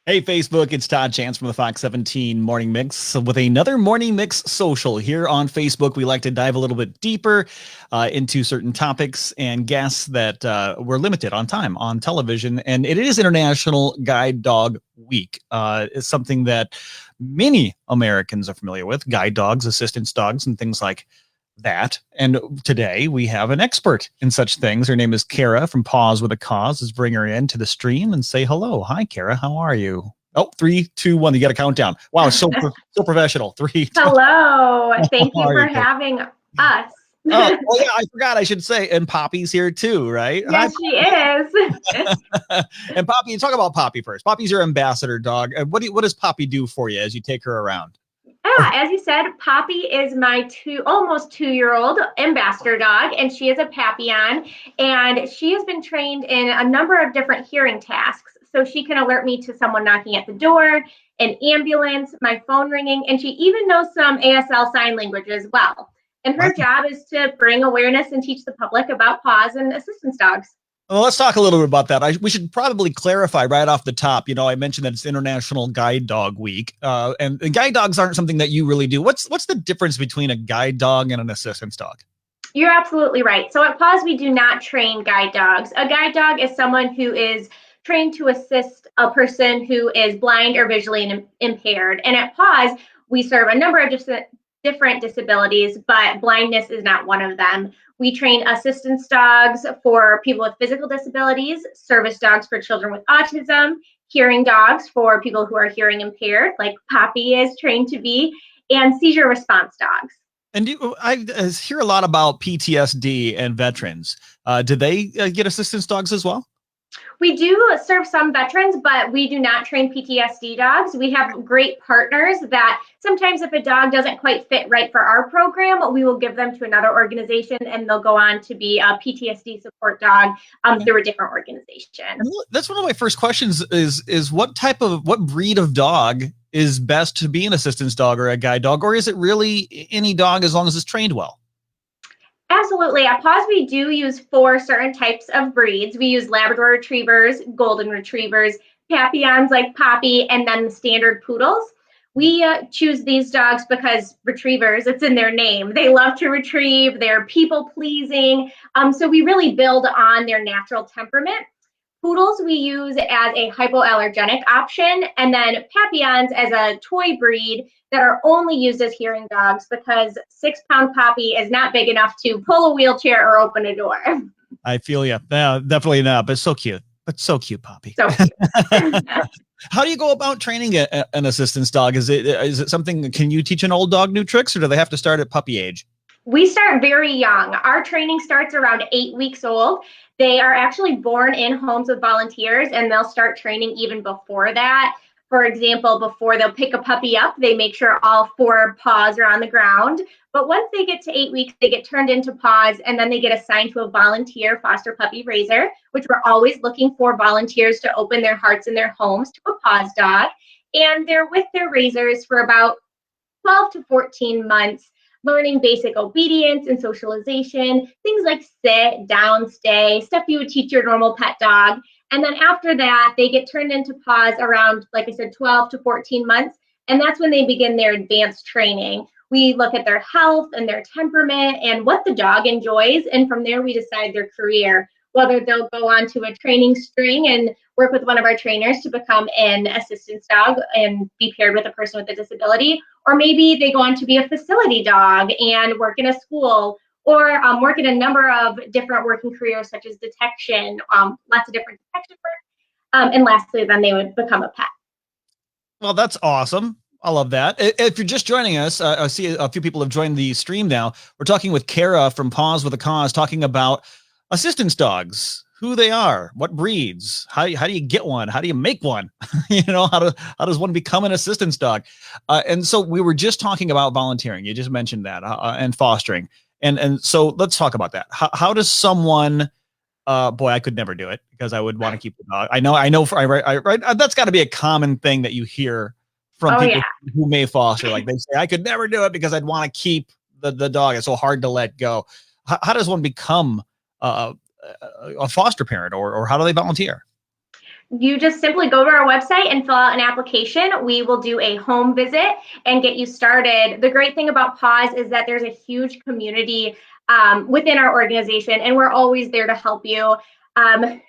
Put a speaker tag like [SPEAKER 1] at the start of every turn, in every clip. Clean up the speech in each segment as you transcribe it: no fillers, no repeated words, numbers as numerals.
[SPEAKER 1] Hey, Facebook, it's Todd Chance from the Fox 17 Morning Mix with another Morning Mix social. Here on Facebook, we like to dive a little bit deeper into certain topics and guests that we're limited on time on television. And it is International Guide Dog Week. It's something that many Americans are familiar with, guide dogs, assistance dogs, and things like that. And today we have an expert in such things. Her name is Kara from Paws With A Cause. Let's bring her into the stream and say hello. Hi, Kara. How are you? Oh, 3, 2, 1. You got a countdown. Wow, so professional. 3, 2.
[SPEAKER 2] Hello. Thank you
[SPEAKER 1] How are
[SPEAKER 2] for
[SPEAKER 1] you, Kara?
[SPEAKER 2] having us.
[SPEAKER 1] Oh, yeah, I forgot. I should say. And Poppy's here too, right?
[SPEAKER 2] Yes, she is.
[SPEAKER 1] And Poppy, talk about Poppy first. Poppy's your ambassador dog. What does Poppy do for you as you take her around?
[SPEAKER 2] Yeah, as you said, Poppy is my almost 2-year-old ambassador dog, and she is a Papillon, and she has been trained in a number of different hearing tasks. So she can alert me to someone knocking at the door, an ambulance, my phone ringing, and she even knows some ASL sign language as well. And her job is to bring awareness and teach the public about paws and assistance dogs.
[SPEAKER 1] Well, let's talk a little bit about that. We should probably clarify right off the top. You know, I mentioned that it's International Guide Dog Week, and guide dogs aren't something that you really do. What's the difference between a guide dog and an assistance dog?
[SPEAKER 2] You're absolutely right. So at Paws, we do not train guide dogs. A guide dog is someone who is trained to assist a person who is blind or visually impaired. And at Paws, we serve a number of different disabilities, but blindness is not one of them. We train assistance dogs for people with physical disabilities, service dogs for children with autism, hearing dogs for people who are hearing impaired, like Poppy is trained to be, and seizure response dogs.
[SPEAKER 1] And I hear a lot about PTSD and veterans. Do they get assistance dogs as well?
[SPEAKER 2] We do serve some veterans, but we do not train PTSD dogs. We have great partners that sometimes if a dog doesn't quite fit right for our program, we will give them to another organization and they'll go on to be a PTSD support dog through a different organization.
[SPEAKER 1] That's one of my first questions is what breed of dog is best to be an assistance dog or a guide dog, or is it really any dog as long as it's trained well?
[SPEAKER 2] Absolutely. At Paws, we do use 4 certain types of breeds. We use Labrador Retrievers, Golden Retrievers, Papillons like Poppy, and then the standard poodles. We choose these dogs because retrievers, it's in their name. They love to retrieve. They're people pleasing. So we really build on their natural temperament. Poodles we use as a hypoallergenic option, and then Papillons as a toy breed that are only used as hearing dogs because 6-pound Poppy is not big enough to pull a wheelchair or open a door.
[SPEAKER 1] I feel you. No, definitely not, but so cute. But so cute, Poppy.
[SPEAKER 2] So cute.
[SPEAKER 1] How do you go about training an assistance dog? Is it something, can you teach an old dog new tricks, or do they have to start at puppy age?
[SPEAKER 2] We start very young. Our training starts around 8 weeks old. They are actually born in homes with volunteers, and they'll start training even before that. For example, before they'll pick a puppy up, they make sure all 4 paws are on the ground. But once they get to 8 weeks, they get turned into paws, and then they get assigned to a volunteer foster puppy raiser, which we're always looking for volunteers to open their hearts and their homes to a paws dog. And they're with their raisers for about 12 to 14 months, learning basic obedience and socialization, things like sit, down, stay, stuff you would teach your normal pet dog. And then after that, they get turned into paws around, like I said, 12 to 14 months. And that's when they begin their advanced training. We look at their health and their temperament and what the dog enjoys. And from there, we decide their career, whether they'll go on to a training string and work with one of our trainers to become an assistance dog and be paired with a person with a disability, or maybe they go on to be a facility dog and work in a school, or work in a number of different working careers such as detection, lots of different detection work. And lastly, then they would become a pet.
[SPEAKER 1] Well, that's awesome. I love that. If you're just joining us, I see a few people have joined the stream now. We're talking with Kara from Paws With A Cause, talking about assistance dogs, who they are, what breeds, how do you get one, how do you make one, how does one become an assistance dog, and so we were just talking about volunteering. You just mentioned that and fostering, and so let's talk about that. How does someone? Boy, I could never do it because I would want to keep the dog. I know. That's got to be a common thing that you hear from people who may foster. Like they say, I could never do it because I'd want to keep the dog. It's so hard to let go. How does one become a foster parent, or how do they volunteer?
[SPEAKER 2] You just simply go to our website and fill out an application. We will do a home visit and get you started. The great thing about Paws is that there's a huge community within our organization, and we're always there to help you.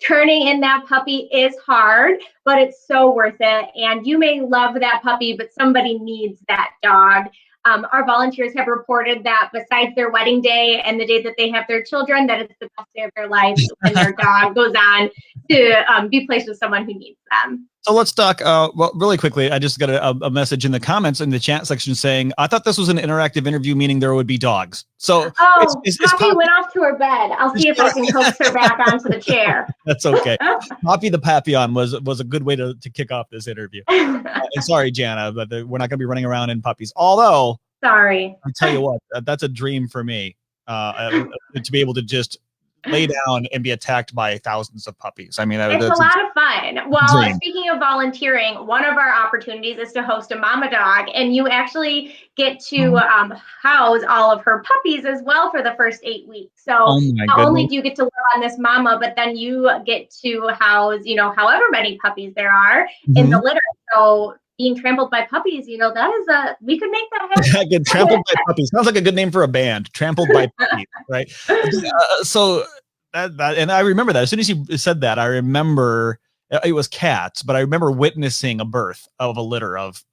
[SPEAKER 2] Turning in that puppy is hard, but it's so worth it. And you may love that puppy, but somebody needs that dog. Our volunteers have reported that besides their wedding day and the day that they have their children, that it's the best day of their life when their dog goes on to be placed with someone who needs them.
[SPEAKER 1] So let's talk, well, really quickly. I just got a message in the comments in the chat section saying, I thought this was an interactive interview, meaning there would be dogs. So
[SPEAKER 2] Poppy went off to her bed. I'll see if I can coax her back onto the chair.
[SPEAKER 1] That's okay. Poppy the Papillon was a good way to kick off this interview. And sorry, Jana, but we're not going to be running around in puppies. Although,
[SPEAKER 2] sorry,
[SPEAKER 1] I tell you what, that's a dream for me to be able to just lay down and be attacked by thousands of puppies. I mean,
[SPEAKER 2] it's a lot of fun. Well, speaking of volunteering, one of our opportunities is to host a mama dog, and you actually get to house all of her puppies as well for the first 8 weeks. So not only do you get to live on this mama, but then you get to house, however many puppies there are in the litter. So being trampled by puppies, that is we could make that happen.
[SPEAKER 1] Get trampled by puppies. Sounds like a good name for a band. Trampled by puppies, right? So that and I remember that as soon as you said that, I remember it was cats, but I remember witnessing a birth of a litter of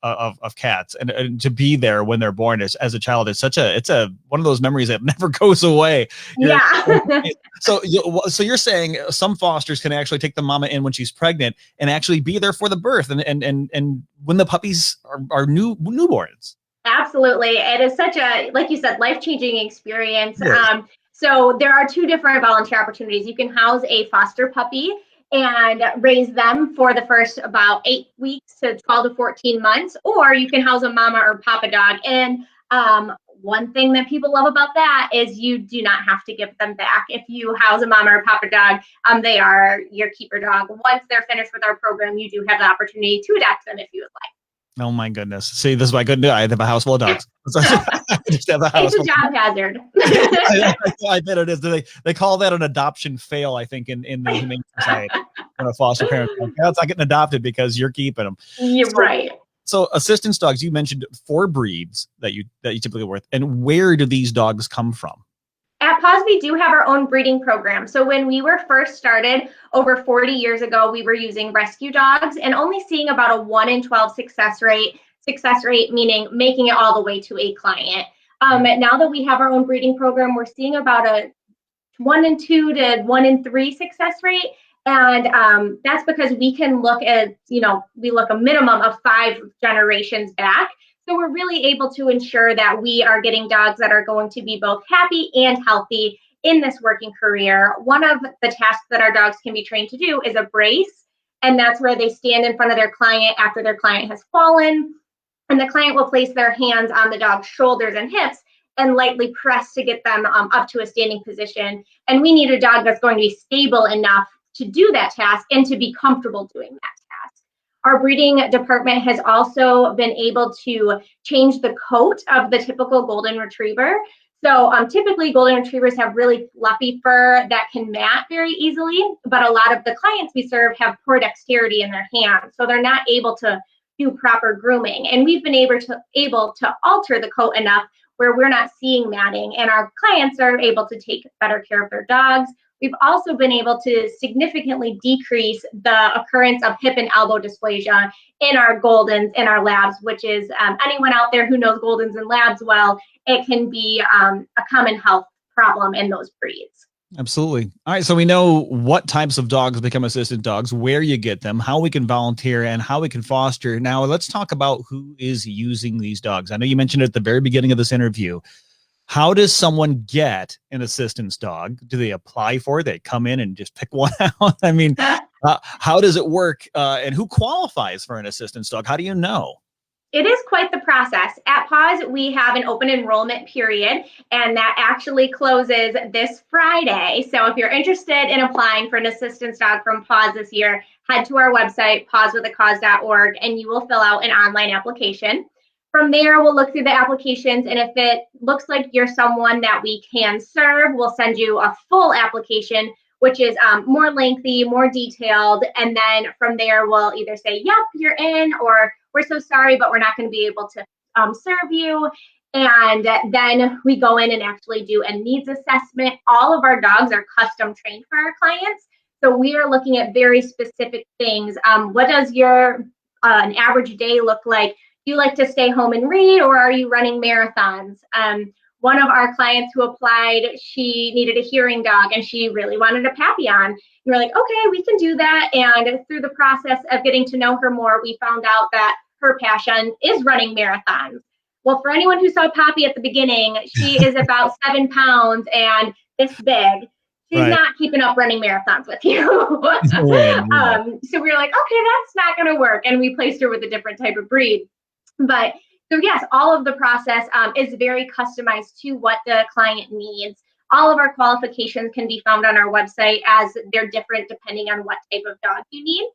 [SPEAKER 1] cats, and to be there when they're born as a child is it's one of those memories that never goes away. So you're saying some fosters can actually take the mama in when she's pregnant and actually be there for the birth and when the puppies are newborns.
[SPEAKER 2] Absolutely. It is such a, like you said, life-changing experience. Yes. So there are two different volunteer opportunities. You can house a foster puppy and raise them for the first about 8 weeks to 12 to 14 months, or you can house a mama or papa dog. And one thing that people love about that is you do not have to give them back. If you house a mama or papa dog, they are your keeper dog. Once they're finished with our program, you do have the opportunity to adopt them if you would like.
[SPEAKER 1] Oh my goodness. See, this is why I couldn't do it. I have a house full of dogs. I just have a house.
[SPEAKER 2] It's a job hazard.
[SPEAKER 1] I bet it is. They call that an adoption fail, I think, in the Humane Society. When a foster parent, it's not getting adopted because you're keeping them.
[SPEAKER 2] You're right.
[SPEAKER 1] So assistance dogs, you mentioned 4 breeds that you typically work with. And where do these dogs come from?
[SPEAKER 2] At Paws, we do have our own breeding program. So when we were first started over 40 years ago, we were using rescue dogs and only seeing about a 1 in 12 success rate, meaning making it all the way to a client. Now that we have our own breeding program, we're seeing about a 1 in 2 to 1 in 3 success rate. And that's because we can look at, we look a minimum of 5 generations back. So we're really able to ensure that we are getting dogs that are going to be both happy and healthy in this working career. One of the tasks that our dogs can be trained to do is a brace. And that's where they stand in front of their client after their client has fallen. And the client will place their hands on the dog's shoulders and hips and lightly press to get them up to a standing position. And we need a dog that's going to be stable enough to do that task and to be comfortable doing that task. Our breeding department has also been able to change the coat of the typical golden retriever. So typically golden retrievers have really fluffy fur that can mat very easily, but a lot of the clients we serve have poor dexterity in their hands. So they're not able to do proper grooming. And we've been able to alter the coat enough where we're not seeing matting and our clients are able to take better care of their dogs. We've also been able to significantly decrease the occurrence of hip and elbow dysplasia in our Goldens and our Labs, which is anyone out there who knows Goldens and Labs well, it can be a common health problem in those breeds.
[SPEAKER 1] Absolutely. All right. So we know what types of dogs become assistant dogs, where you get them, how we can volunteer, and how we can foster. Now, let's talk about who is using these dogs. I know you mentioned at the very beginning of this interview. How does someone get an assistance dog? Do they apply for it? They come in and just pick one out? I mean, how does it work? And who qualifies for an assistance dog? How do you know?
[SPEAKER 2] It is quite the process. At Paws, we have an open enrollment period, and that actually closes this Friday. So if you're interested in applying for an assistance dog from Paws this year, head to our website, pawswithacause.org, and you will fill out an online application. From there, we'll look through the applications, and if it looks like you're someone that we can serve, we'll send you a full application which is more lengthy, more detailed. And then from there, we'll either say, yep, you're in, or we're so sorry, but we're not going to be able to serve you. And then we go in and actually do a needs assessment. All of our dogs are custom trained for our clients. So we are looking at very specific things. What does your an average day look like? Do you like to stay home and read, or are you running marathons? One of our clients who applied, she needed a hearing dog and she really wanted a Papillon. And we're like, okay, we can do that. And through the process of getting to know her more, we found out that her passion is running marathons. Well, for anyone who saw Poppy at the beginning, she is about 7 pounds and this big. She's not keeping up running marathons with you. So we were like, okay, that's not going to work. And we placed her with a different type of breed. But so yes, all of the process is very customized to what the client needs. All of our qualifications can be found on our website, as they're different depending on what type of dog you need.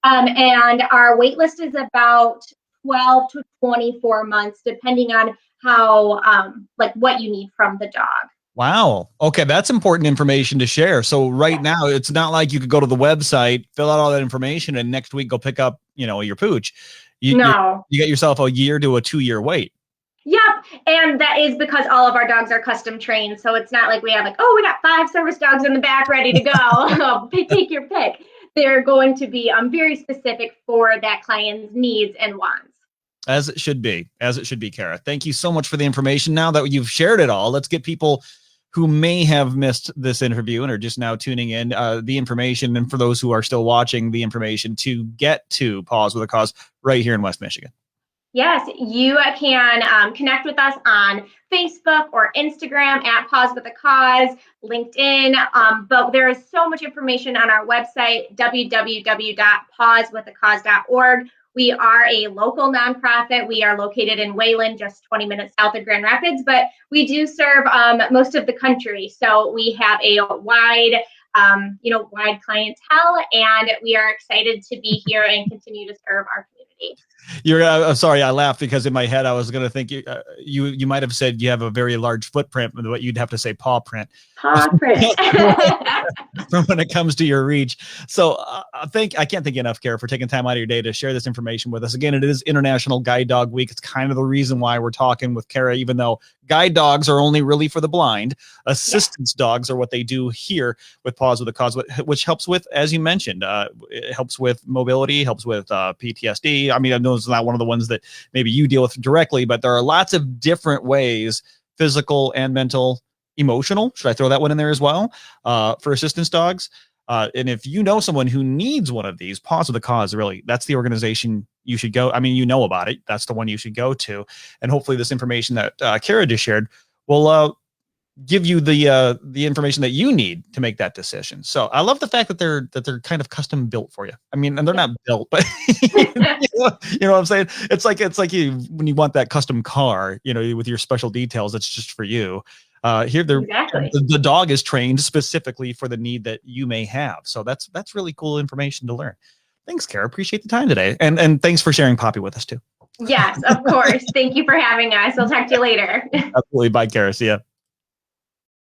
[SPEAKER 2] And our wait list is about 12 to 24 months, depending on how, like what you need from the dog.
[SPEAKER 1] Wow. Okay. That's important information to share. So right now, it's not like you could go to the website, fill out all that information, and next week go pick up, your pooch. You get yourself a year to a 2-year wait.
[SPEAKER 2] Yep. And that is because all of our dogs are custom trained. So it's not like we have like, oh, we got 5 service dogs in the back ready to go. Take your pick. They're going to be very specific for that client's needs and wants.
[SPEAKER 1] As it should be, Kara. Thank you so much for the information. Now that you've shared it all, let's get people who may have missed this interview and are just now tuning in, the information, and for those who are still watching, the information to get to Paws With A Cause right here in West Michigan.
[SPEAKER 2] Yes, you can connect with us on Facebook or Instagram at Paws With A Cause, LinkedIn, but there is so much information on our website, www.pawswithacause.org. We are a local nonprofit. We are located in Wayland, just 20 minutes south of Grand Rapids, but we do serve most of the country. So we have a wide clientele, and we are excited to be here and continue to serve our community.
[SPEAKER 1] I'm sorry, I laughed because in my head I was going to think you might have said you have a very large footprint, but you'd have to say paw print.
[SPEAKER 2] Paw print.
[SPEAKER 1] When it comes to your reach. So I can't thank you enough, Kara, for taking time out of your day to share this information with us. Again, it is International Guide Dog Week. It's kind of the reason why we're talking with Kara, even though guide dogs are only really for the blind. Assistance dogs are what they do here with Paws With A Cause, which helps with, as you mentioned, it helps with mobility, helps with PTSD. I mean, I know it's not one of the ones that maybe you deal with directly, but there are lots of different ways, physical and mental, emotional. Should I throw that one in there as well? For assistance dogs. And if you know someone who needs one of these, Paws With A Cause, really, that's the organization you should go. I mean, you know about it. That's the one you should go to. And hopefully this information that Kara just shared will give you the information that you need to make that decision. So I love the fact that they're kind of custom built for you. I mean, and they're not built, but you know what I'm saying? It's like when you want that custom car, with your special details, that's just for you. Here, the dog is trained specifically for the need that you may have. So that's really cool information to learn. Thanks, Kara. Appreciate the time today. And thanks for sharing Poppy with us too.
[SPEAKER 2] Yes, of course. Thank you for having us. I'll talk to you later.
[SPEAKER 1] Absolutely. Bye, Kara. See ya.